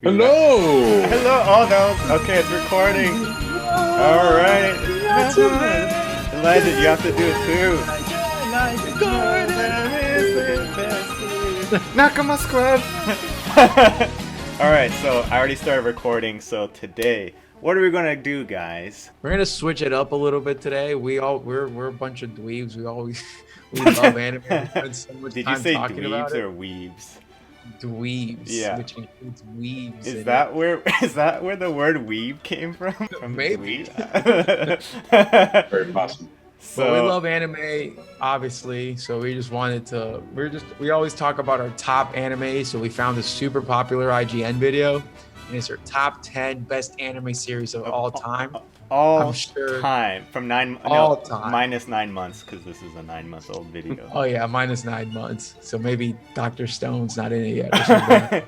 Hello! Hello! Oh, no. Okay, it's recording. Alright. Elijah, you have to do it too. Nakama Squad! Alright, so I already started recording, so today, what are we gonna do, guys? We're gonna switch it up a little bit today. We're a bunch of dweebs. We love anime. We spend so much Did you time say talking about dweebs it. or weebs? Dweebs, Yeah. which includes weebs. Is that where the word weeb came from? Maybe. Dweeb? Very possible. But we love anime, obviously. So we just wanted to. We always talk about our top anime. So we found this super popular IGN video, and it's our top 10 best anime series of all time. All time from minus 9 months, because this is a 9-month-old video. Oh yeah, minus 9 months. So maybe Dr. Stone's not in it yet. Or something.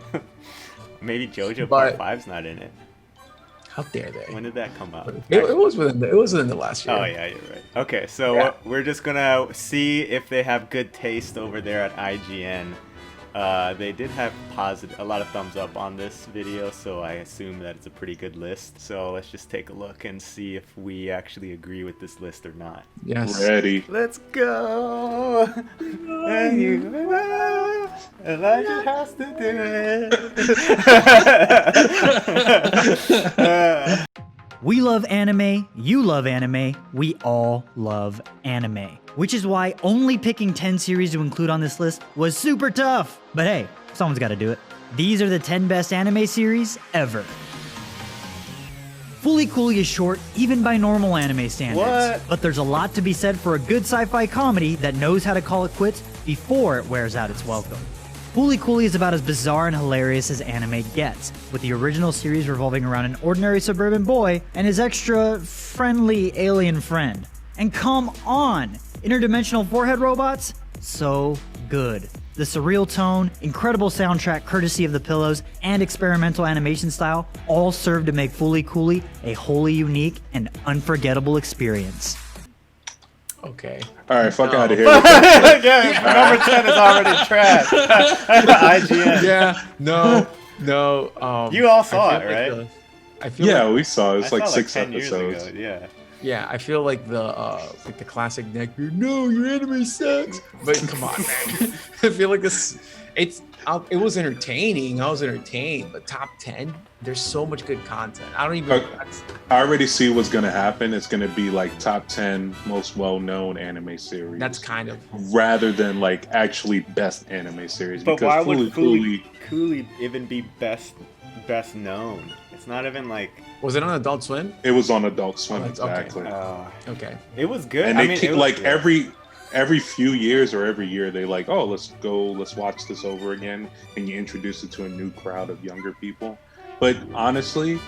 Maybe JoJo Part 5's not in it. How dare they? When did that come out? It was within the last year. Oh yeah, you're right. Okay, so we're just gonna see if they have good taste over there at IGN. They did have a lot of thumbs up on this video, so I assume that it's a pretty good list. So let's just take a look and see if we actually agree with this list or not. Yes. Ready. Let's go! Elijah has to do it! We love anime, you love anime, we all love anime. Which is why only picking 10 series to include on this list was super tough. But hey, someone's gotta do it. These are the 10 best anime series ever. Fully Cooley is short, even by normal anime standards. What? But there's a lot to be said for a good sci-fi comedy that knows how to call it quits before it wears out its welcome. Fully Cooley is about as bizarre and hilarious as anime gets, with the original series revolving around an ordinary suburban boy and his extra friendly alien friend. And come on! Interdimensional forehead robots? So good. The surreal tone, incredible soundtrack courtesy of the Pillows, and experimental animation style all serve to make Fully Cooley a wholly unique and unforgettable experience. Okay. All right, fuck out of here. Yeah, number 10 is already trash. IGN. Yeah. No. You all saw it, right? We saw it. It's like 6 10 years episodes. ago, yeah. Yeah, I feel like the classic Neckbeard. No, your anime sucks. But come on, man. I feel like it was entertaining. I was entertained, but top 10, there's so much good content. I don't even. I already see what's gonna happen. It's gonna be like top 10 most well-known anime series. That's kind of rather than like actually best anime series. But because why would Fully Cooley even be best known? It's not even like. Was it on Adult Swim? It was on Adult Swim, exactly. Okay. It was good. And they keep like every few years or every year they like, oh, let's watch this over again, and you introduce it to a new crowd of younger people. But honestly,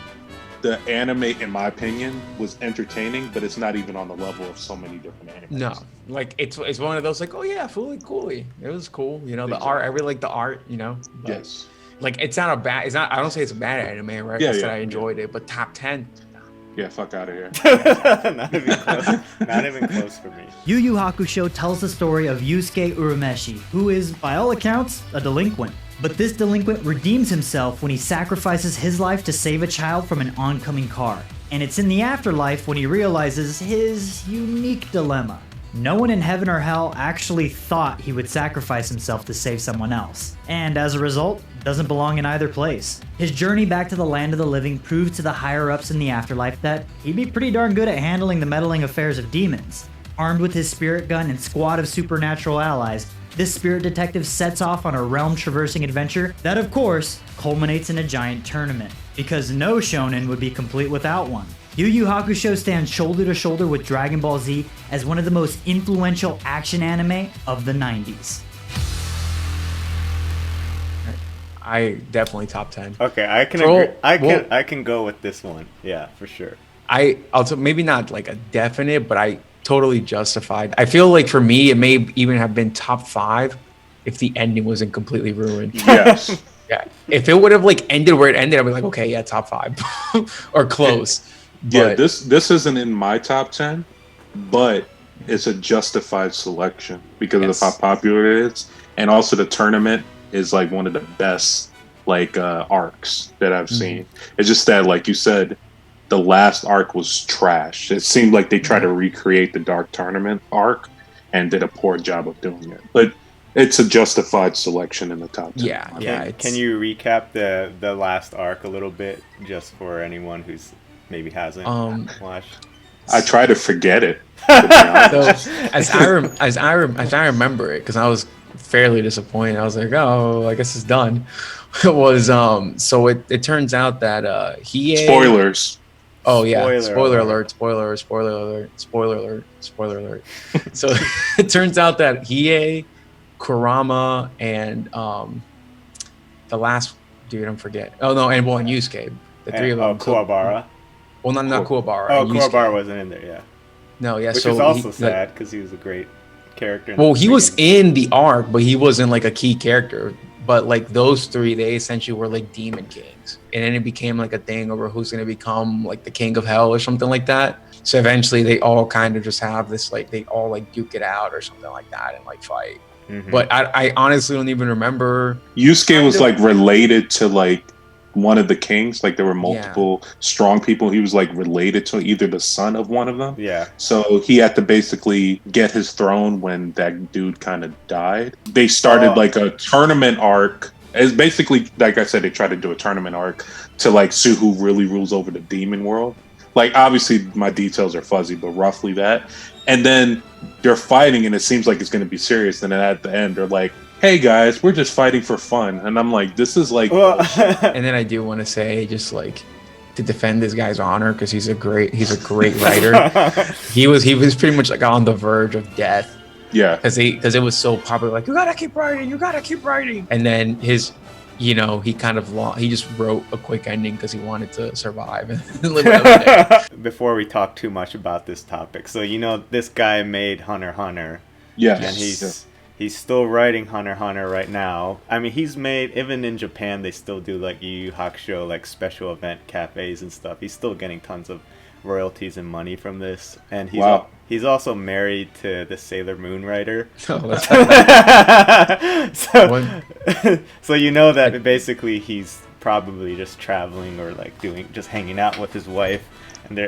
the anime, in my opinion, was entertaining, but it's not even on the level of so many different animes. No, like it's one of those like, oh yeah, Fully Cooley. It was cool, the art. I really like the art, But, yes. Like I don't say it's a bad anime, right? I enjoyed it, but top 10. Yeah, fuck out of here. Not even close. Not even close for me. Yu Yu Hakusho tells the story of Yusuke Urameshi, who is, by all accounts, a delinquent. But this delinquent redeems himself when he sacrifices his life to save a child from an oncoming car. And it's in the afterlife when he realizes his unique dilemma. No one in heaven or hell actually thought he would sacrifice himself to save someone else, and as a result, doesn't belong in either place. His journey back to the land of the living proves to the higher-ups in the afterlife that he'd be pretty darn good at handling the meddling affairs of demons. Armed with his spirit gun and squad of supernatural allies, this spirit detective sets off on a realm-traversing adventure that, of course, culminates in a giant tournament, because no shonen would be complete without one. Yu Yu Hakusho stands shoulder to shoulder with Dragon Ball Z as one of the most influential action anime of the 90s. I definitely top 10. Okay, I can agree. I can go with this one. Yeah, for sure. Also maybe not like a definite, but I totally justified. I feel like for me, it may even have been top 5 if the ending wasn't completely ruined. Yes. Yeah. If it would have like ended where it ended, I'd be like, okay, yeah, top 5 or close. Yeah, this isn't in my top 10, but it's a justified selection because of how popular it is, and also the tournament is like one of the best like arcs that I've seen. It's just that, like you said, the last arc was trash. It seemed like they tried to recreate the Dark Tournament arc and did a poor job of doing it. But it's a justified selection in the top 10. Yeah. Can you recap the last arc a little bit, just for anyone who's maybe hasn't watched? I try to forget it. So as I remember it, because I was fairly disappointed. I was like, oh, I guess it's done. It was so it turns out that Hiei. Spoilers. Oh yeah, Spoiler alert. So it turns out that Hiei, Kurama, and the last dude, I'm forgetting. Oh no, and Yusuke. The three of them. Kuwabara. Well, not Kuwabara. Oh, Yusuke. Kuwabara wasn't in there, yeah. No, yeah. Which so is also sad, because he was a great character. Well, he was in the arc, but he wasn't like a key character. But like those three, they essentially were like demon kings, and then it became like a thing over who's going to become like the king of hell or something like that. So eventually, they all kind of just have this like they all like duke it out or something like that and like fight. But I honestly don't even remember. Yusuke was like related to like one of the kings. Like there were multiple strong people. He was like related to either the son of one of them. Yeah. So he had to basically get his throne when that dude kind of died. They started like a tournament arc. It's basically, like I said, they tried to do a tournament arc to like see who really rules over the demon world. Like obviously my details are fuzzy, but roughly that. And then they're fighting and it seems like it's going to be serious. And then at the end, they're like, hey guys, we're just fighting for fun. And I'm like, this is like And then I do want to say, just like to defend this guy's honor, because he's a great writer. he was pretty much like on the verge of death. Yeah. Because it was so popular, like you gotta keep writing. And then he kind of he just wrote a quick ending because he wanted to survive and live another day. Before we talk too much about this topic, so this guy made Hunter x Hunter. Yes. And he's still writing Hunter x Hunter right now. I mean, he's made, even in Japan, they still do like Yu Yu Hakusho, like special event cafes and stuff. He's still getting tons of royalties and money from this. And he's also married to the Sailor Moon writer. Oh, that's so you know that basically he's probably just traveling or like just hanging out with his wife, and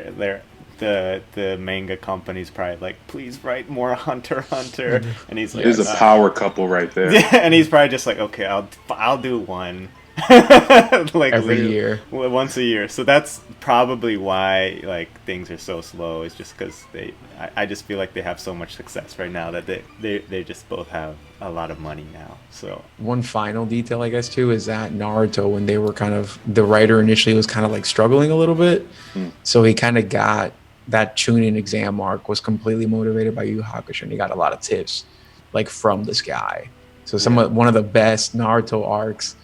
the manga company's probably like, please write more Hunter x Hunter, and he's like, there's a power couple right there. Yeah, and he's probably just like, okay, I'll do one. Like every year, once a year. So that's probably why like things are so slow. It's just because I just feel like they have so much success right now that they just both have a lot of money now. So one final detail, I guess, too, is that Naruto, when they were the writer initially was kind of like struggling a little bit, so he kind of got that Chunin exam arc was completely motivated by Yu Yu Hakusho, and he got a lot of tips like from this guy. So one of the best Naruto arcs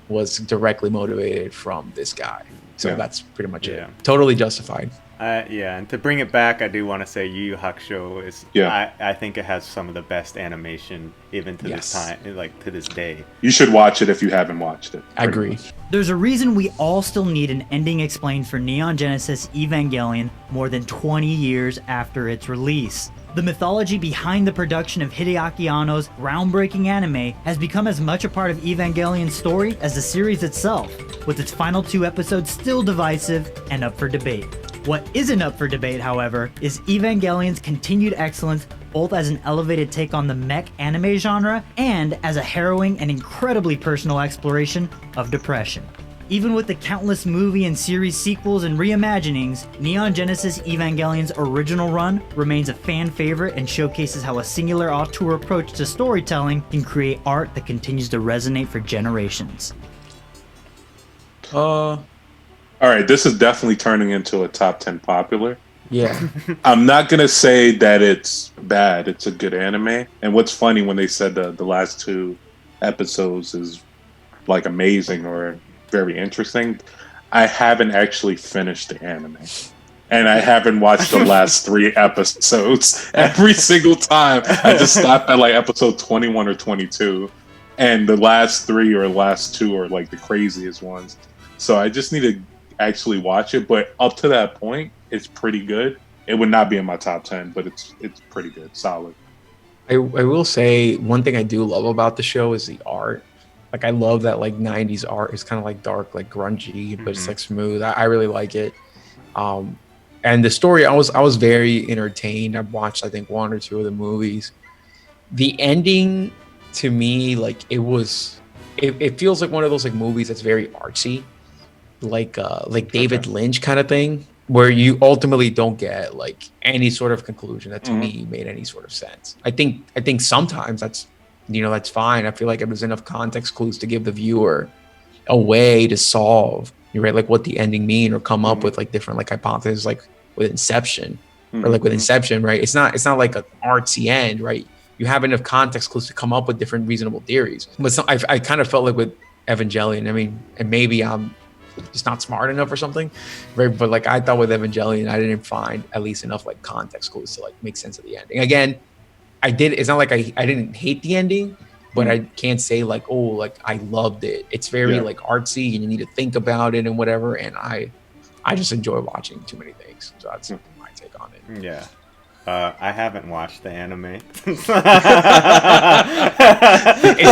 was directly motivated from this guy. So that's pretty much it. Totally justified. And to bring it back, I do want to say Yu Yu Hakusho is, I think it has some of the best animation even to this time, like to this day. You should watch it if you haven't watched it. I agree. There's a reason we all still need an ending explained for Neon Genesis Evangelion more than 20 years after its release. The mythology behind the production of Hideaki Anno's groundbreaking anime has become as much a part of Evangelion's story as the series itself, with its final 2 episodes still divisive and up for debate. What isn't up for debate, however, is Evangelion's continued excellence both as an elevated take on the mech anime genre and as a harrowing and incredibly personal exploration of depression. Even with the countless movie and series sequels and reimaginings, Neon Genesis Evangelion's original run remains a fan favorite and showcases how a singular auteur approach to storytelling can create art that continues to resonate for generations. All right, this is definitely turning into a top 10 popular. Yeah. I'm not going to say that it's bad. It's a good anime. And what's funny, when they said the last 2 episodes is like amazing or very interesting, I haven't actually finished the anime. And I haven't watched the last 3 episodes. Every single time, I just stopped at like episode 21 or 22. And the last 3 or last 2 are like the craziest ones. So I just need to actually watch it. But up to that point, it's pretty good. It would not be in my top 10, but it's pretty good, solid. I will say one thing I do love about the show is the art. Like I love that like 90s art is kind of like dark, like grungy, but it's like smooth. I really like it. And the story, I was very entertained. I've watched I think one or two of the movies. The ending to me, like it feels like one of those like movies that's very artsy, like David Lynch kind of thing, where you ultimately don't get like any sort of conclusion that to me made any sort of sense. I think sometimes that's fine. I feel like if there's enough context clues to give the viewer a way to solve, you're right, like what the ending mean, or come up with like different like hypotheses, like with Inception, or like with Inception, right? It's not like an artsy end, right? You have enough context clues to come up with different reasonable theories. But I kind of felt like with Evangelion, I mean, and maybe I'm just not smart enough or something, right? But like I thought with Evangelion, I didn't find at least enough like context clues to like make sense of the ending. Again, it's not like I didn't hate the ending, but I can't say like, oh, like I loved it. It's very like artsy and you need to think about it and whatever. And I just enjoy watching too many things. So that's my take on it. Yeah. I haven't watched the anime. It's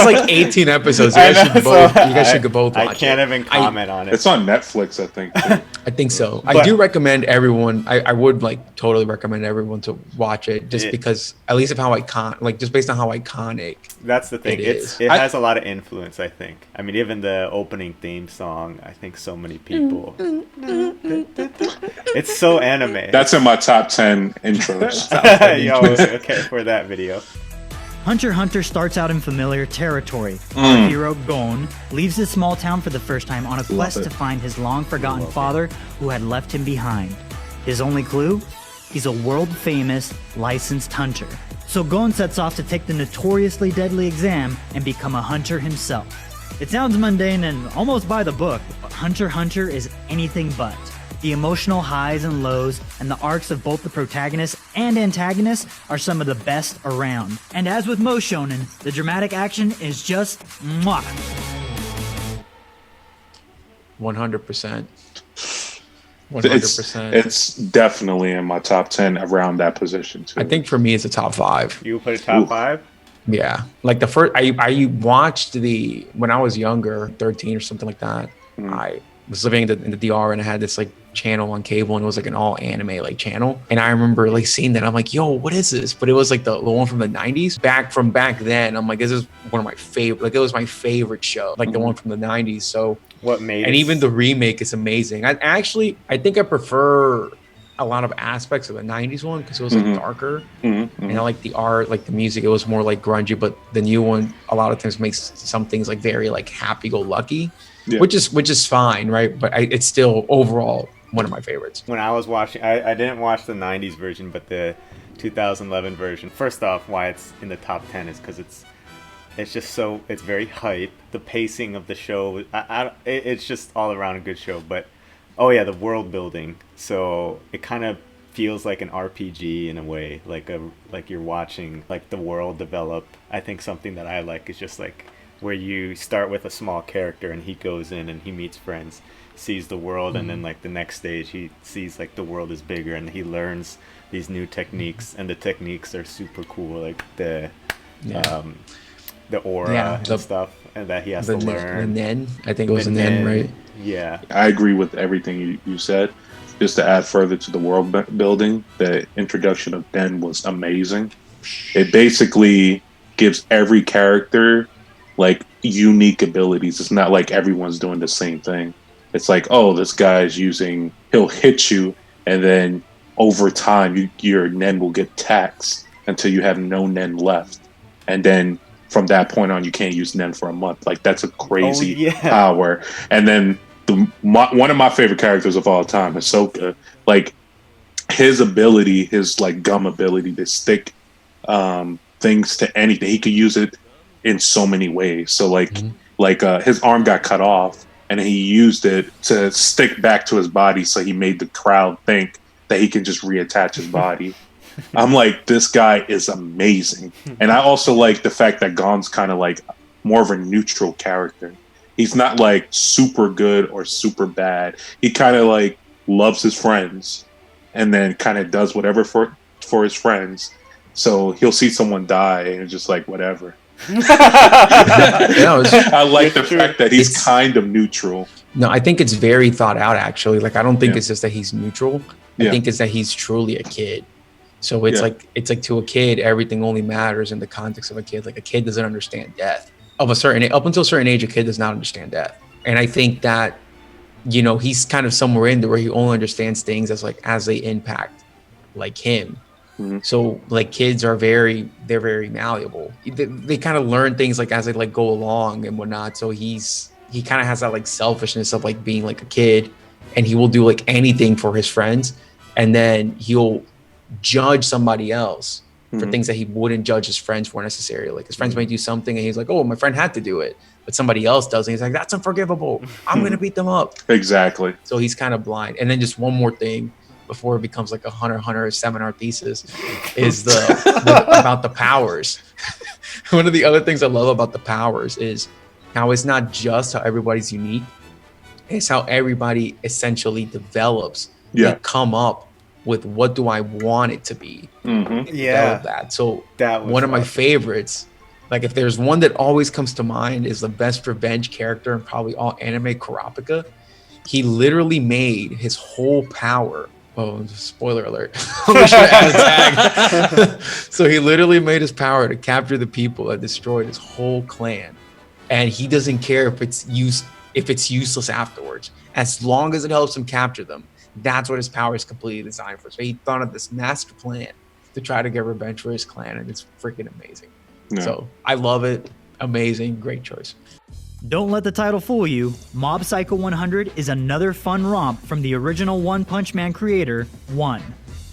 like 18 episodes. You guys should both watch it. I can't even comment on it. It's on Netflix, I think. Too. I think so. I do recommend everyone. I would like totally recommend everyone to watch it, just because at least of how just based on how iconic. That's the thing. It has a lot of influence, I think. I mean, even the opening theme song. I think so many people. It's so anime. That's in my top 10 intros. Yo, okay, for that video. Hunter x Hunter starts out in familiar territory. Our hero, Gon, leaves his small town for the first time on a quest to find his long-forgotten father who had left him behind. His only clue? He's a world-famous, licensed hunter. So Gon sets off to take the notoriously deadly exam and become a hunter himself. It sounds mundane and almost by the book, but Hunter x Hunter is anything but. The emotional highs and lows and the arcs of both the protagonist and antagonist are some of the best around. And as with most shonen, the dramatic action is just mwah. 100%. 100%. It's definitely in my top 10 around that position too. I think for me it's a top 5. You put a top 5? Yeah. Like the first, I watched when I was younger, 13 or something like that. I was living in the DR and I had this like channel on cable and it was like an all anime like channel. And I remember like seeing that. I'm like, yo, what is this? But it was like the one from the 90s. Back then, I'm like, this is one of my favorite, like it was my favorite show, like the one from the 90s. So what made and even the remake is amazing. I think I prefer a lot of aspects of the 90s one because it was like darker. And I like the art, like the music, it was more like grungy, but the new one a lot of times makes some things like very like happy-go-lucky. Yeah. Which is fine, right? But it's still overall one of my favorites. When I was watching, I didn't watch the 90s version, but the 2011 version. First off, why it's in the top 10 is because it's just it's very hype. The pacing of the show, it's just all around a good show. But oh yeah, the world building. So it kind of feels like an RPG in a way, like you're watching like the world develop. I think something that I like is just like where you start with a small character and he goes in and he meets friends, sees the world, and then like the next stage he sees like the world is bigger and he learns these new techniques, and the techniques are super cool, like the aura and stuff, and that he has to learn. The Nen, I think it was the Nen, right? Yeah, I agree with everything you said. Just to add further to the world building, the introduction of Nen was amazing. It basically gives every character like unique abilities. It's not like everyone's doing the same thing. It's like, oh, this guy's he'll hit you, and then over time your Nen will get taxed until you have no Nen left, and then from that point on you can't use Nen for a month. Like that's a crazy power. And then one of my favorite characters of all time, Hisoka, like his ability, his like gum ability to stick things to anything, he could use it in so many ways. So like his arm got cut off and he used it to stick back to his body, so he made the crowd think that he can just reattach his body. I'm like, this guy is amazing. And I also like the fact that Gon's kind of like more of a neutral character. He's not like super good or super bad. He kind of like loves his friends and then kind of does whatever for his friends. So he'll see someone die and it's just like whatever. No, I like the True. fact that he's It's- kind of neutral. no, I think it's very thought out. Actually, like I don't think Yeah. it's just that he's neutral. I Yeah. think it's that he's truly a kid. So it's Yeah. like to a kid, everything only matters in the context of a kid. Like a kid doesn't understand death of a certain up until a certain age. A kid does not understand death, and I think that he's kind of somewhere in there where he only understands things as they impact like him. Mhm. So like kids are they're very malleable. They kind of learn things like as they like go along and whatnot. So he kind of has that like selfishness of like being like a kid, and he will do like anything for his friends, and then he'll judge somebody else for Mhm. things that he wouldn't judge his friends for necessarily. Like his friends may do something and he's like, oh, my friend had to do it, but somebody else does, and he's like, that's unforgivable. I'm gonna beat them up. Exactly. So he's kind of blind. And then just one more thing before it becomes like a Hunter seminar thesis is about the powers. One of the other things I love about the powers is how it's not just how everybody's unique, it's how everybody essentially develops. Yeah. They come up with what do I want it to be. Hmm. Develop that. So That was one of my awesome. favorites, like if there's one that always comes to mind, is the best revenge character in probably all anime, Kurapika. He literally made his whole power. Oh, spoiler alert. We should add a tag. So he literally made his power to capture the people that destroyed his whole clan. And he doesn't care if it's useless afterwards. As long as it helps him capture them. That's what his power is completely designed for. So he thought of this master plan to try to get revenge for his clan, and it's freaking amazing. Yeah. So I love it. Amazing. Great choice. Don't let the title fool you. Mob Psycho 100 is another fun romp from the original One Punch Man creator, One.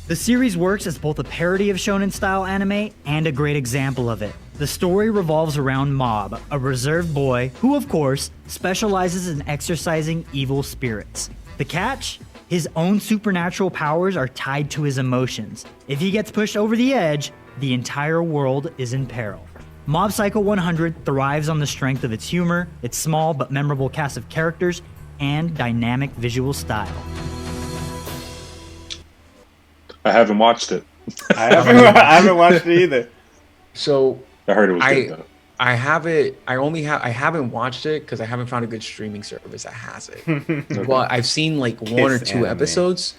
The series works as both a parody of shonen-style anime and a great example of it. The story revolves around Mob, a reserved boy who, of course, specializes in exorcising evil spirits. The catch? His own supernatural powers are tied to his emotions. If he gets pushed over the edge, the entire world is in peril. Mob Psycho 100 thrives on the strength of its humor, its small but memorable cast of characters, and dynamic visual style. I haven't watched it. I haven't watched it either. So I heard it was good though. I haven't watched it because I haven't found a good streaming service that has it. Well, I've seen like one or Kiss two anime. episodes.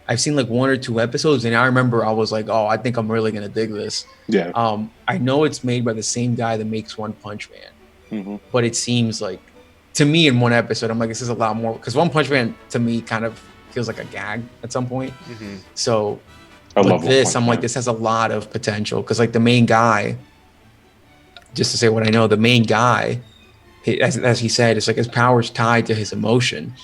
And I remember I was like, oh, I think I'm really gonna dig this. Yeah. I know it's made by the same guy that makes One Punch Man, Hmm. but it seems like to me in one episode, I'm like, this is a lot more because One Punch Man to me kind of feels like a gag at some point. Mhm. So I with love this, One I'm Punch like, Man. this has a lot of potential because like the main guy, just to say what I know, the main guy, as he said, it's like his power's tied to his emotion.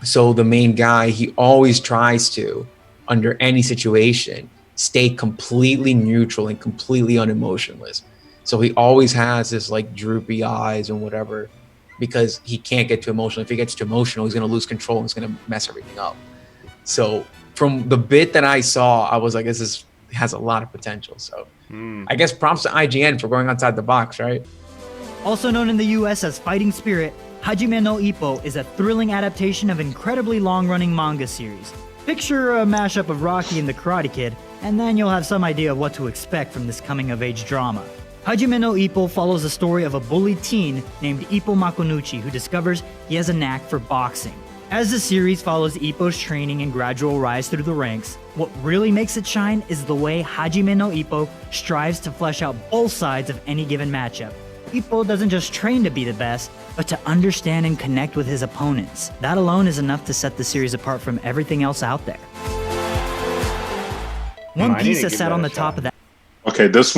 So the main guy, he always tries to, under any situation, stay completely neutral and completely unemotionless. So he always has this like droopy eyes and whatever, because he can't get too emotional. If he gets too emotional, he's gonna lose control and it's gonna mess everything up. So from the bit that I saw, I was like, this has a lot of potential. So I guess props to IGN for going outside the box, right? Also known in the US as Fighting Spirit, Hajime no Ippo is a thrilling adaptation of incredibly long-running manga series. Picture a mashup of Rocky and the Karate Kid, and then you'll have some idea of what to expect from this coming-of-age drama. Hajime no Ippo follows the story of a bullied teen named Ippo Makonuchi who discovers he has a knack for boxing. As the series follows Ippo's training and gradual rise through the ranks, what really makes it shine is the way Hajime no Ippo strives to flesh out both sides of any given matchup. Ippo doesn't just train to be the best, but to understand and connect with his opponents. That alone is enough to set the series apart from everything else out there. One I need piece to that give sat that on a the top shot. of that. Okay, this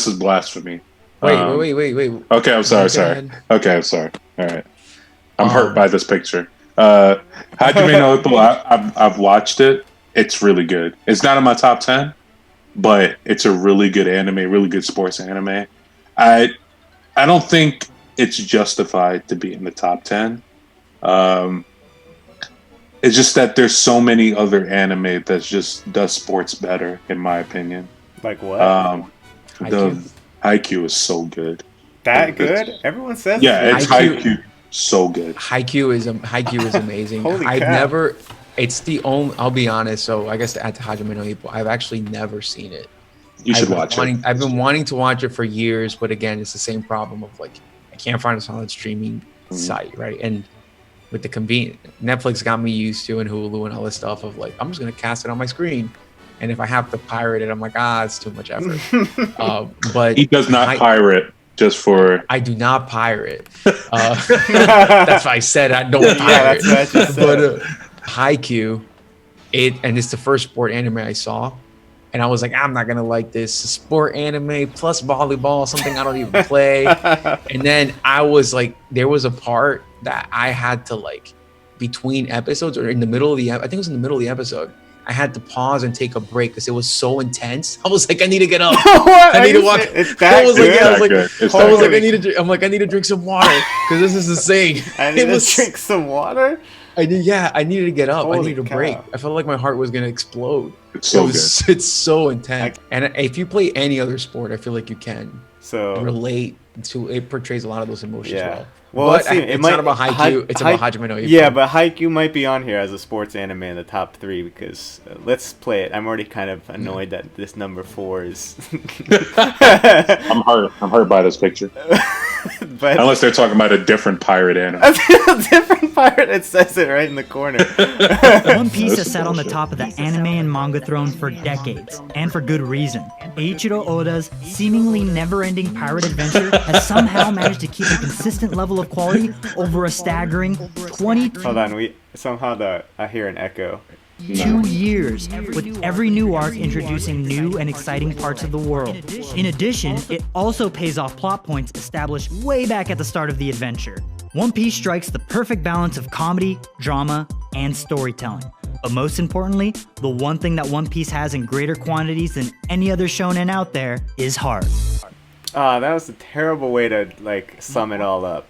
is blasphemy. Wait. Okay, I'm sorry. Go Sorry. ahead. Okay, I'm sorry. All right. I'm hurt by this picture. Hajime no Ippo, I've watched it. It's really good. It's not in my top 10, but it's a really good anime, really good sports anime. I don't think it's justified to be in the top 10. It's just that there's so many other anime that just does sports better, in my opinion. Like what? The Haikyuu is so good. That good? Everyone says Yeah, that. it's Haikyuu- Haikyuu so good. Haikyuu is amazing. Holy I've cow. never. It's the only. I'll be honest. So I guess to add to Hajime no Ippo, I've actually never seen it. You should watch it. I've been wanting to watch it for years, but again, it's the same problem of like I can't find a solid streaming site, right? And with the convenient, Netflix got me used to, and Hulu and all this stuff of like I'm just gonna cast it on my screen, and if I have to pirate it, I'm like it's too much effort. But he does not pirate. Just for I do not pirate. That's why I said I don't pirate. Yeah, that's what I just said. But Haikyuu, it's the first sport anime I saw, and I was like, I'm not gonna like this sport anime plus volleyball, something I don't even play. And then I was like, there was a part that I had to like between episodes or in the middle of I think it was in the middle of the episode. I had to pause and take a break because it was so intense. I was like, I need to get up. I need to walk. I was like, I need to drink some water because this is insane. I need to drink some water. I needed to get up. Holy I needed a break. cow. I felt like my heart was gonna explode. it's so good. It's so intense. And if you play any other sport, I feel like you can relate to it. Portrays a lot of those emotions well. Well, but it's not about Haikyuu. It's about Hajime no Ippo. Yeah, but Haikyuu might be on here as a sports anime in the top 3 because let's play it. I'm already kind of annoyed that this number 4 is. I'm hurt by this picture. But unless they're talking about a different pirate anime. A different pirate. It says it right in the corner. One Piece has sat on the top of the anime and manga throne for decades, and for good reason. Eiichiro Oda's seemingly never-ending pirate adventure has somehow managed to keep a consistent level of quality over a staggering 22 Hold on, I hear an echo. years, with every new arc introducing new and exciting parts of the world. In addition, it also pays off plot points established way back at the start of the adventure. One Piece strikes the perfect balance of comedy, drama, and storytelling. But most importantly, the one thing that One Piece has in greater quantities than any other shonen out there is heart. That was a terrible way to sum it all up.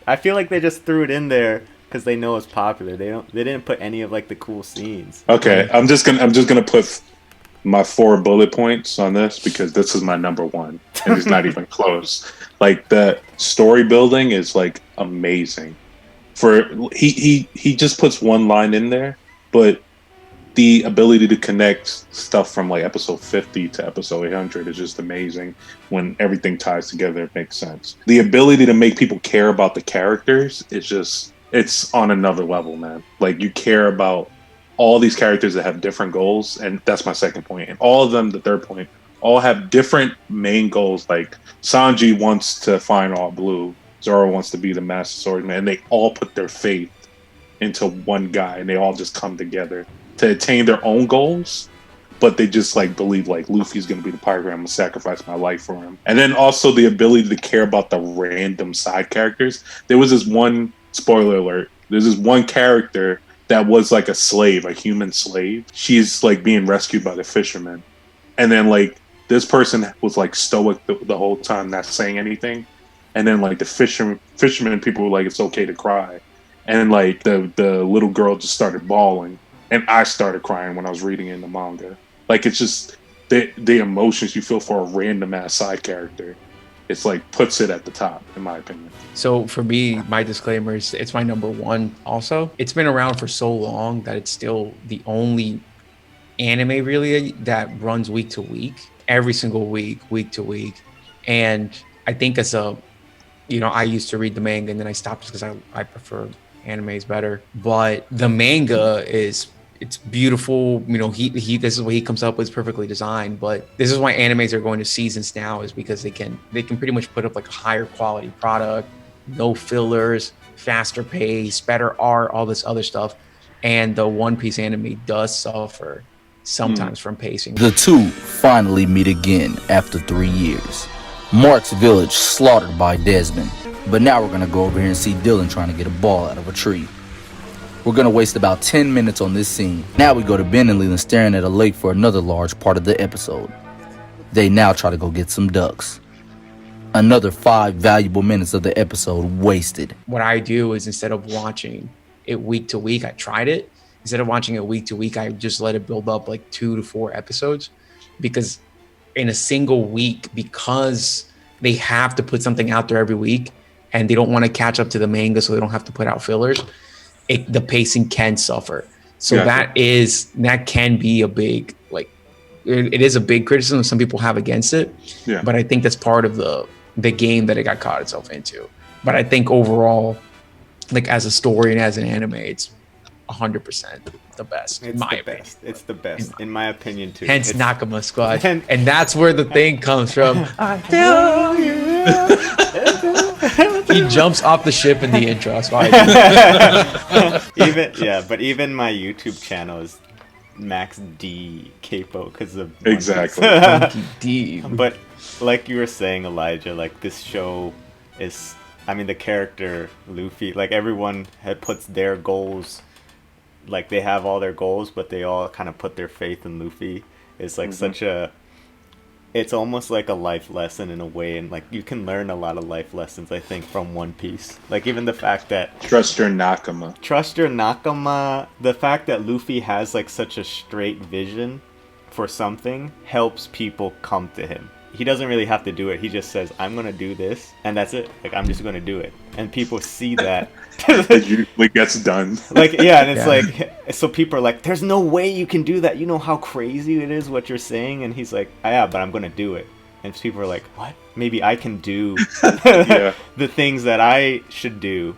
I feel like they just threw it in there because they know it's popular. They didn't put any of the cool scenes. Okay, I'm just gonna put my 4 bullet points on this because this is my number 1, and it's not even close. The story building is amazing. He just puts one line in there, but the ability to connect stuff from episode 50 to episode 800 is just amazing. When everything ties together, it makes sense. The ability to make people care about the characters is just, it's on another level, man. You care about all these characters that have different goals, and that's my second point. And all of them, the third point, all have different main goals. Sanji wants to find all blue, Zoro wants to be the master swordsman, and they all put their faith into one guy, and they all just come together to attain their own goals, but they just believe Luffy's gonna be the pirate. I'm gonna sacrifice my life for him. And then also the ability to care about the random side characters. There was this one, spoiler alert, there's this one character that was a slave, a human slave. She's being rescued by the fisherman, and then this person was stoic the whole time, not saying anything. And then the fishermen people were it's okay to cry, and the little girl just started bawling. And I started crying when I was reading in the manga. It's just the emotions you feel for a random ass side character. It's puts it at the top, in my opinion. So for me, my disclaimer is it's my number 1 also. It's been around for so long that it's still the only anime really that runs week to week, every single week to week. And I think I used to read the manga and then I stopped because I prefer animes better. But the manga it's beautiful. This is what he comes up with, is perfectly designed. But this is why animes are going to seasons now, is because they can pretty much put up a higher quality product, no fillers, faster pace, better art, all this other stuff. And the One Piece anime does suffer sometimes from pacing. The two finally meet again after 3 years. Mark's village slaughtered by Desmond. But now we're gonna go over here and see Dylan trying to get a ball out of a tree. We're gonna waste about 10 minutes on this scene. Now we go to Ben and Leland staring at a lake for another large part of the episode. They now try to go get some ducks. Another 5 valuable minutes of the episode wasted. What I do is, instead of watching it week to week, I tried it. Instead of watching it week to week, I just let it build up 2 to 4 episodes. Because in a single week, because they have to put something out there every week and they don't want to catch up to the manga, so they don't have to put out fillers, the pacing can suffer. So that can be a big it is a big criticism some people have against it. Yeah. But I think that's part of the game that it got caught itself into. But I think overall, like as a story and as an anime, it's 100% the best. It's in my the opinion. best. It's the best, in my opinion, too. Hence It's- Nakama Squad. And- And that's where the thing comes from. I tell you. He jumps off the ship in the intro. That's why I do. But even my YouTube channel is Max D Capo because of Exactly. Monkey D. But like you were saying, Elijah, like this show is, I mean, the character Luffy, like everyone puts their goals, like they have all their goals, but they all kind of put their faith in Luffy. It's like such a, it's almost like a life lesson in a way, and like you can learn a lot of life lessons, I think, from One Piece. Like even the fact that Trust your Nakama. the fact that Luffy has like such a straight vision for something helps people come to him. He doesn't really have to do it. He just says, I'm going to do this, and that's it. Like, I'm just going to do it. And people see that. It usually gets done. Like, yeah, and it's like, so people are like, there's no way you can do that. You know how crazy it is what you're saying? And he's like, yeah, but I'm going to do it. And people are like, what? Maybe I can do the things that I should do.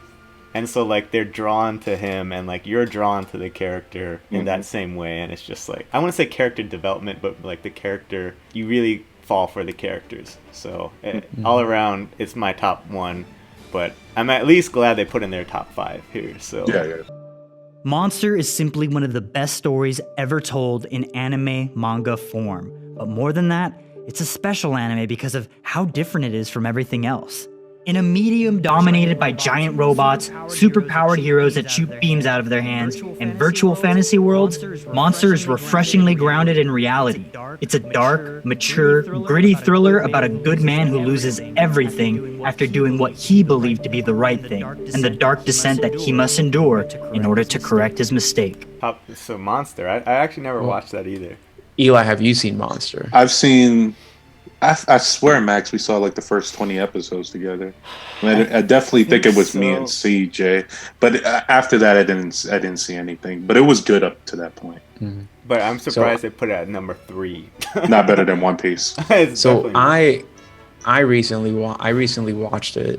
And so, like, they're drawn to him, and, like, you're drawn to the character in that same way. And it's just, like, I want to say character development, but, like, the character, you really fall for the characters. So, all around, it's my top one. But I'm at least glad they put in their top 5 here, so... Yeah. Monster is simply one of the best stories ever told in anime manga form. But more than that, it's a special anime because of how different it is from everything else. In a medium dominated by giant robots, super-powered heroes that shoot beams out of their hands, and virtual fantasy worlds, Monster is refreshingly grounded in reality. It's a dark, mature, gritty thriller about a good man who loses everything after doing what he believed to be the right thing, and the dark descent that he must endure in order to correct his mistake. So Monster, I actually never watched that either. Eli, have you seen Monster? I've seen... I swear, Max, we saw like the first 20 episodes together. I definitely think it was me and CJ, but after that, I didn't see anything. But it was good up to that point. Mm-hmm. But I'm surprised they put it at number 3. Not better than One Piece. So I recently watched it.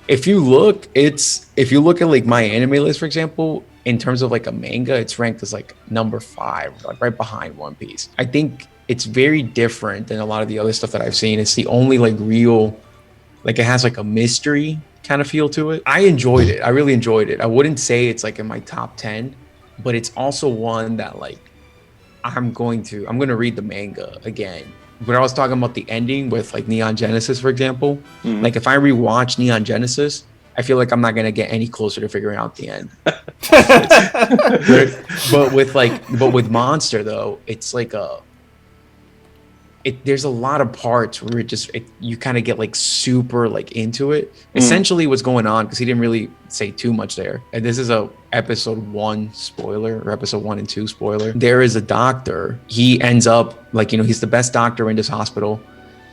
If you look at like my anime list, for example, in terms of like a manga, it's ranked as like number 5, like right behind One Piece. I think it's very different than a lot of the other stuff that I've seen. It's the only like real, like it has like a mystery kind of feel to it. I enjoyed it. I really enjoyed it. I wouldn't say it's like in my top 10, but it's also one that like I'm going to read the manga again. When I was talking about the ending with like Neon Genesis, for example, like if I rewatch Neon Genesis, I feel like I'm not gonna get any closer to figuring out the end. but with Monster though, it's like there's a lot of parts where you kind of get like super like into it. Essentially what's going on, because he didn't really say too much there, and this is a episode 1 spoiler, or episode 1 and 2 spoiler. There is a doctor. He ends up like, he's the best doctor in this hospital,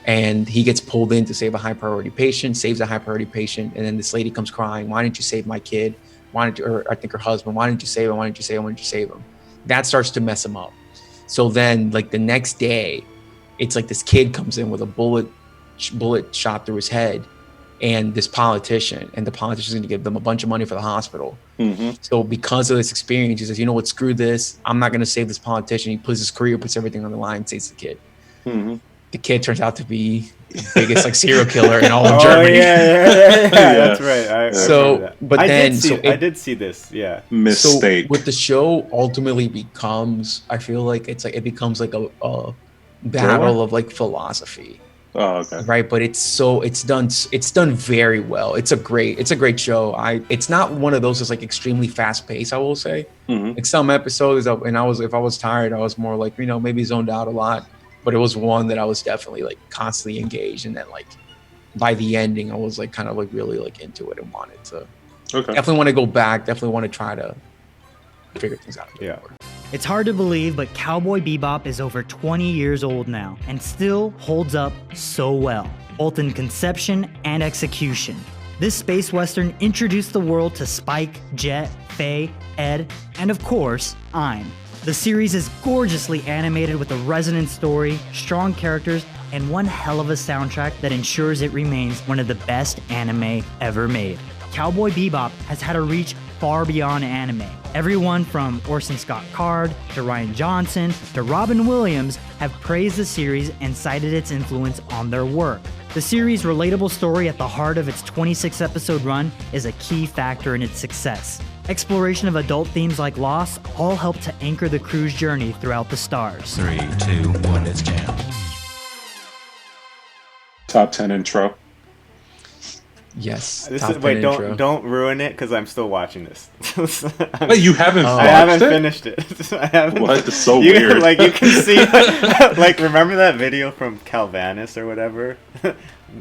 and he gets pulled in to save a high priority patient, saves a high priority patient, and then this lady comes crying, why didn't you save my kid? Or I think her husband, why didn't you save him? Why didn't you save him? Why didn't you save him? That starts to mess him up. So then like the next day, it's like this kid comes in with a bullet shot through his head, and this politician, and the politician's going to give them a bunch of money for the hospital. So because of this experience, he says, you know what, screw this. I'm not going to save this politician. He puts his career, puts everything on the line, saves the kid. The kid turns out to be the biggest like serial killer in all of Germany. Yeah. That's right. I did see this. Yeah. Mistake. So what the show ultimately becomes, I feel like it becomes like a battle of like philosophy. Oh, okay. Right, but it's done very well. It's a great show. It's not one of those that's like extremely fast paced, I will say. Like some episodes, and if I was tired, I was more like, maybe zoned out a lot. But it was one that I was definitely like constantly engaged, and then like by the ending, I was like kind of like really like into it and wanted to. Okay. Definitely want to go back. Definitely want to try to figure things out. Yeah. It's hard to believe, but Cowboy Bebop is over 20 years old now and still holds up so well, both in conception and execution. This space western introduced the world to Spike, Jet, Faye, Ed, and of course, Ein. The series is gorgeously animated with a resonant story, strong characters, and one hell of a soundtrack that ensures it remains one of the best anime ever made. Cowboy Bebop has had a reach far beyond anime. Everyone from Orson Scott Card to Ryan Johnson to Robin Williams have praised the series and cited its influence on their work. The series' relatable story at the heart of its 26-episode run is a key factor in its success. Exploration of adult themes like loss all help to anchor the crew's journey throughout the stars. 3, 2, 1, let's jam. Top 10 intro. Yes. This top is 10 wait, intro. don't ruin it because I'm still watching this. Wait, you haven't I watched haven't it? finished it. I haven't. What? It's so you, weird. Like you can see, like remember that video from Calvanis or whatever,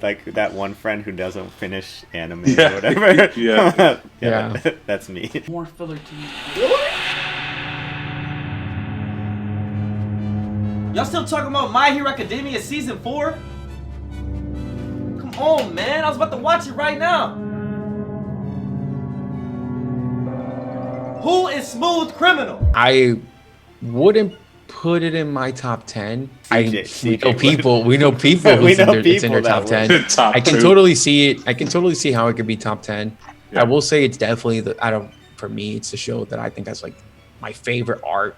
like that one friend who doesn't finish anime Yeah. or whatever. Yeah. Yeah. That's me. More filler to you. Y'all still talking about My Hero Academia Season 4? Come on, man. I was about to watch it right now. Who is Smooth Criminal? I wouldn't put it in my top 10. We know people We who's know it's in people their top that 10. Top I can 2. totally see it. I can totally see how it could be top 10. Yeah. I will say it's definitely for me, it's the show that I think has like my favorite art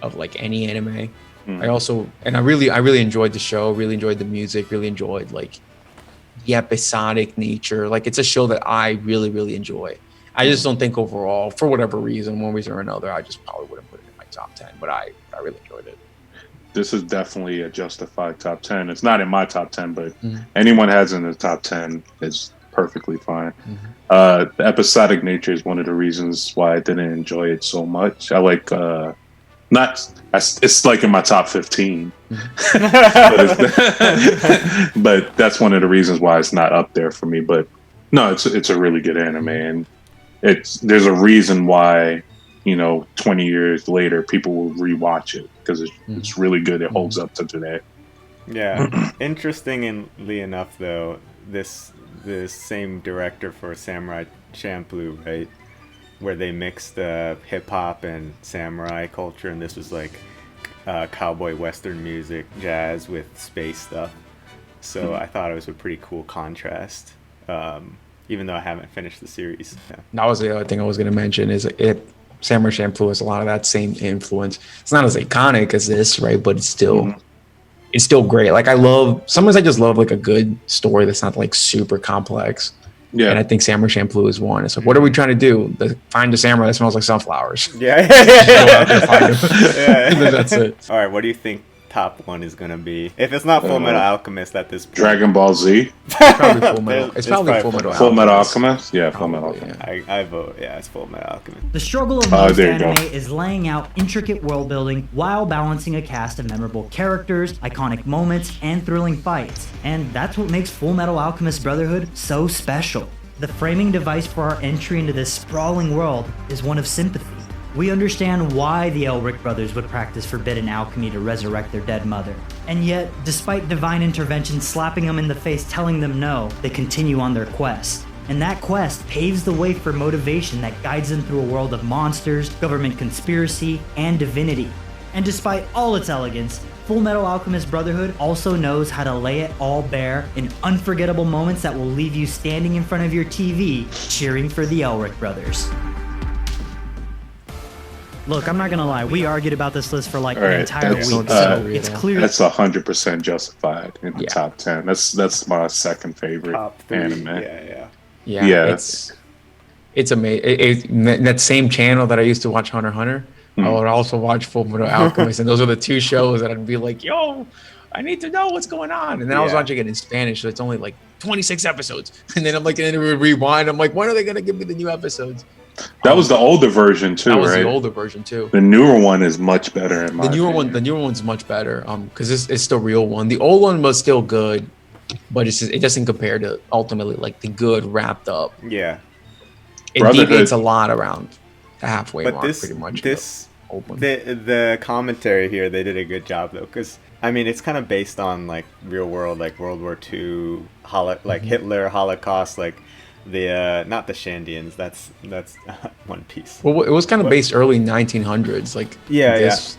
of like any anime. Mm. I really enjoyed the show, really enjoyed the music, really enjoyed like the episodic nature. Like it's a show that I really, really enjoy. I just don't think overall, for whatever reason, one reason or another, I just probably wouldn't put it in my top 10, but I really enjoyed it. This is definitely a justified top 10. It's not in my top 10, but anyone has in the top 10 is perfectly fine. The episodic nature is one of the reasons why I didn't enjoy it so much. I like it's like in my top 15, but that's one of the reasons why it's not up there for me. But no, it's a really good anime, and there's a reason why 20 years later people will rewatch it because it's really good. It holds up to today. Yeah. Interestingly enough, though, this same director for Samurai Champloo, right, where they mixed hip hop and samurai culture, and this was like cowboy western music, jazz with space stuff. So I thought it was a pretty cool contrast, even though I haven't finished the series. Yeah. That was the other thing I was going to mention is Samurai Champloo has a lot of that same influence. It's not as iconic as this, right? But it's still great. Like sometimes I just love like a good story that's not like super complex. Yeah, and I think Samurai Champloo is one. It's like, what are we trying to do? Find a samurai that smells like sunflowers. Yeah. Go out there and find him. And then that's it. All right, what do you think top one is gonna be? If it's not Full Metal Alchemist at this point. Dragon Ball Z. It's probably Full Metal. It's probably Full Metal. Full Metal Alchemist. Yeah, Full Metal Probably, Alchemist. I vote, yeah, it's Full Metal Alchemist. The struggle of most there you go. anime is laying out intricate world building while balancing a cast of memorable characters, iconic moments, and thrilling fights. And that's what makes Full Metal Alchemist Brotherhood so special. The framing device for our entry into this sprawling world is one of sympathy. We understand why the Elric brothers would practice forbidden alchemy to resurrect their dead mother. And yet, despite divine intervention slapping them in the face telling them no, they continue on their quest. And that quest paves the way for motivation that guides them through a world of monsters, government conspiracy, and divinity. And despite all its elegance, Full Metal Alchemist Brotherhood also knows how to lay it all bare in unforgettable moments that will leave you standing in front of your TV cheering for the Elric brothers. Look, I'm not gonna lie, we argued about this list for like All an right, entire that's, week, so uh, it's clear. That's 100% justified in the Yeah. top 10. That's my second favorite Top three. anime. Yeah. Yeah. It's amazing. That same channel that I used to watch Hunter x Hunter, I would also watch Full Metal Alchemist, and those are the two shows that I'd be like, yo, I need to know what's going on. And then I was Yeah. watching it in Spanish, so it's only like 26 episodes. And then I'm like, and then it would rewind. I'm like, when are they gonna give me the new episodes? That was the older version too, That was right? the older version too. The newer one is much better in my opinion. The newer one's much better. Because it's the real one. The old one was still good, but it doesn't compare to ultimately like the good wrapped up. Yeah. It Brotherhood. deviates a lot around the halfway But mark, this, pretty much. Old one. the commentary here, they did a good job though, because I mean it's kind of based on like real world, like World War II, like Hitler, Holocaust, like the not the Shandians. That's One Piece. Well, it was kind of based early 1900s, like this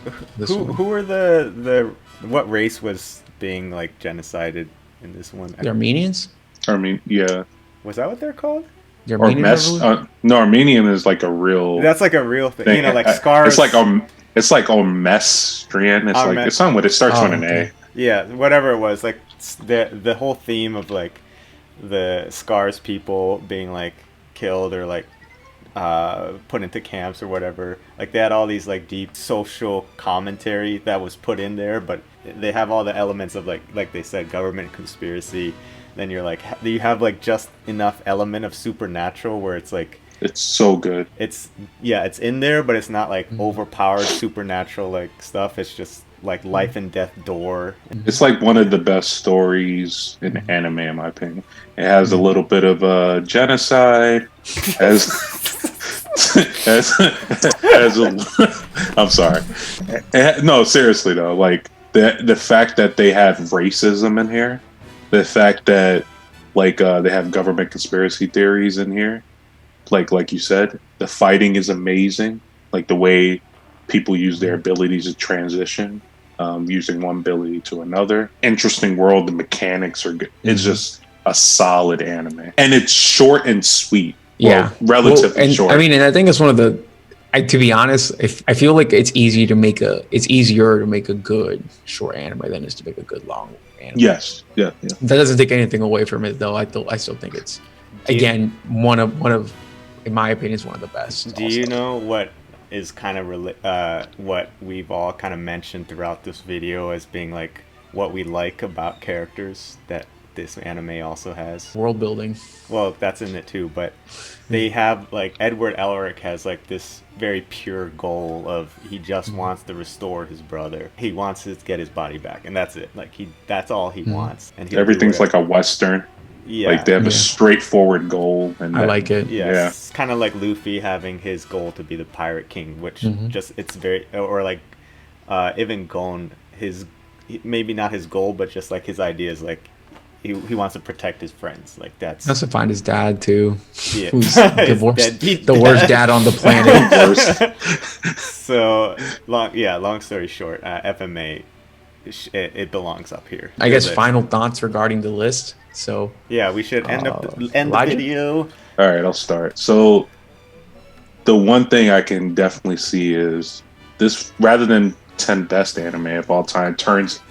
one. Who were the what race was being like genocided in this one? The Armenians? Yeah. Was that what they're called? The Armenian Revolution? No, Armenian is like a real. That's like a real thing. You know, like scars. It's like Omestrian. It's like it's something with it starts with an A. Yeah, whatever it was, like the whole theme of like the scars people being like killed or like put into camps or whatever. Like they had all these like deep social commentary that was put in there, but they have all the elements of like they said, government conspiracy. Then you're like, you have like just enough element of supernatural where it's like, it's so good. It's in there, but it's not like overpowered supernatural like stuff. It's just like life and death door. It's like one of the best stories in anime, in my opinion. It has a little bit of genocide. I'm sorry. No, seriously though, like the fact that they have racism in here, the fact that like they have government conspiracy theories in here, like you said, the fighting is amazing. Like the way people use their abilities to transition, using one ability to another. Interesting world. The mechanics are good. It's just a solid anime, and it's short and sweet. Yeah, relatively short. I mean, and I think it's one of the. To be honest, I feel like it's easier to make a good short anime than it is to make a good long anime. Yes, yeah. That doesn't take anything away from it, though. I still think it's again one of, in my opinion, is one of the best. Do you know what is kind of what we've all kind of mentioned throughout this video as being like what we like about characters that this anime also has? World building. Well, that's in it too, but they have like Edward Elric has like this very pure goal of he just wants to restore his brother. He wants to get his body back, and that's it. Like that's all he wants. And everything's like a Western. Yeah, like they have a straightforvard goal, and I like it. Yeah, it's kind of like Luffy having his goal to be the Pirate King, which just it's very or like Evangelion, his maybe not his goal, but just like his idea is like. He wants to protect his friends. Like that's. He wants to find his dad too. Yeah. Who's the worst dad on the planet. So long story short, FMA, it belongs up here. I guess final thoughts regarding the list. So yeah, we should end the video. All right, I'll start. So the one thing I can definitely see is this, rather than 10 best anime of all time, turns.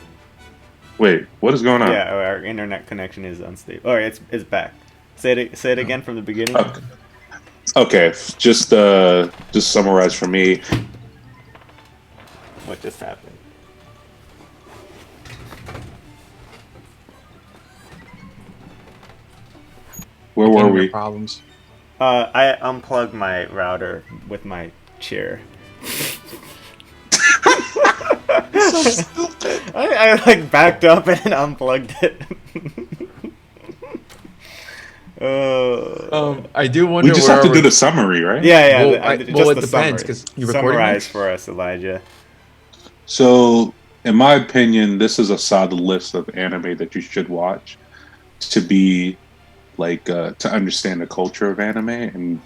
Wait, what is going on? Yeah, our internet connection is unstable. All right, it's back. Say it again from the beginning. Okay. Just summarize for me. What just happened? Where were we? Problems. I unplugged my router with my chair. So stupid. I like backed up and unplugged it. I do wonder. We just have to do the summary, right? Yeah. Well, it depends because you're recording. Summarize for us, Elijah. So, in my opinion, this is a solid list of anime that you should watch to be like to understand the culture of anime and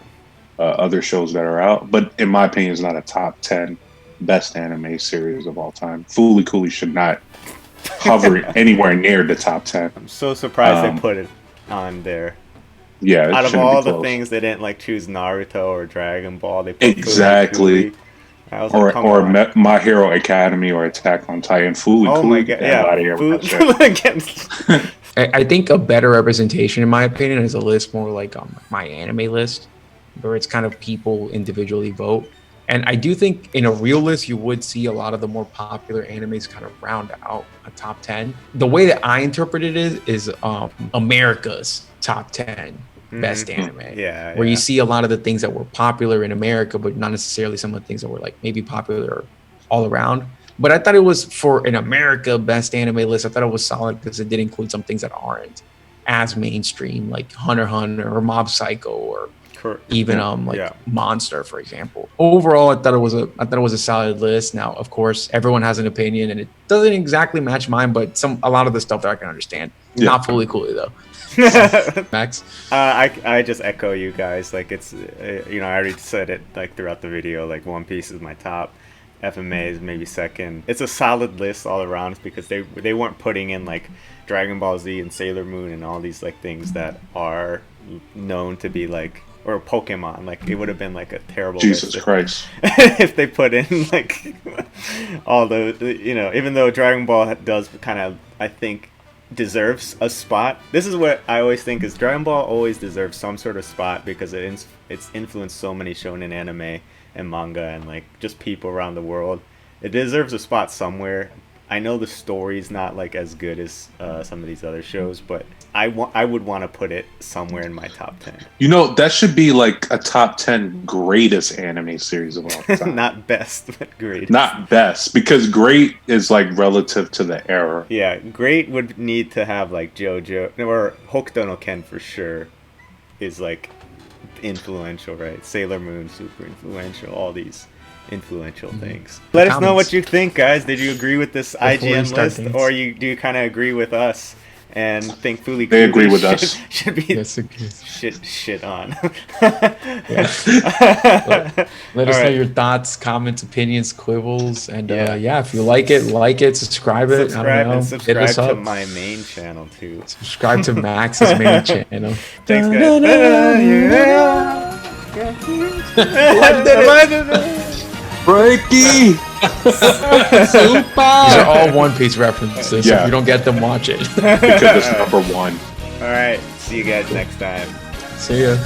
other shows that are out. But in my opinion, it's not a top 10 best anime series of all time. Fooly Cooly should not hover anywhere near the top 10. I'm so surprised they put it on there. Yeah, out of all the things, they didn't like choose Naruto or Dragon Ball. They put exactly. Like, or My Hero Academy or Attack on Titan. Fooly Cooly. My god! Yeah. I think a better representation, in my opinion, is a list more like my anime list, where it's kind of people individually vote. And I do think in a real list, you would see a lot of the more popular animes kind of round out a top 10. The way that I interpret it is America's top 10 best anime. Where you see a lot of the things that were popular in America, but not necessarily some of the things that were like maybe popular all around. But I thought it was, for an America best anime list, I thought it was solid because it did include some things that aren't as mainstream, like Hunter x Hunter or Mob Psycho or even Monster, for example. Overall, I thought it was a solid list. Now, of course, everyone has an opinion, and it doesn't exactly match mine, but a lot of the stuff that I can understand. Not fully coolly though. Max, I just echo you guys. Like it's I already said it like throughout the video. Like One Piece is my top. FMA is maybe second. It's a solid list all around because they weren't putting in like Dragon Ball Z and Sailor Moon and all these like things that are known to be like, or Pokemon. Like it would have been like a terrible Jesus Christ if they put in like all the even though Dragon Ball does kind of, I think, deserves a spot. This is what I always think is Dragon Ball always deserves some sort of spot because it's influenced so many shonen anime and manga and like just people around the world. It deserves a spot somewhere. I know the story's not like as good as some of these other shows, but I would want to put it somewhere in my top 10. That should be like a top 10 greatest anime series of all time. Not best, but great. Not best, because great is like relative to the era. Yeah, great would need to have like JoJo or Hokuto no Ken for sure is like influential, right? Sailor Moon, super influential, all these influential things. Let us know what you think, guys. Did you agree with this IGN list, or do you kind of agree with us and think Fooly They agree with us. Should be shit on. Let us know your thoughts, comments, opinions, quibbles, and if you like it, subscribe it. Subscribe and subscribe Hit us to up. my main channel too. Subscribe to Max's main channel. Thanks, guys. Breaky! These are all One Piece references. Yeah. If you don't get them, watch it. Because it's number one. All right. See you guys next time. See ya.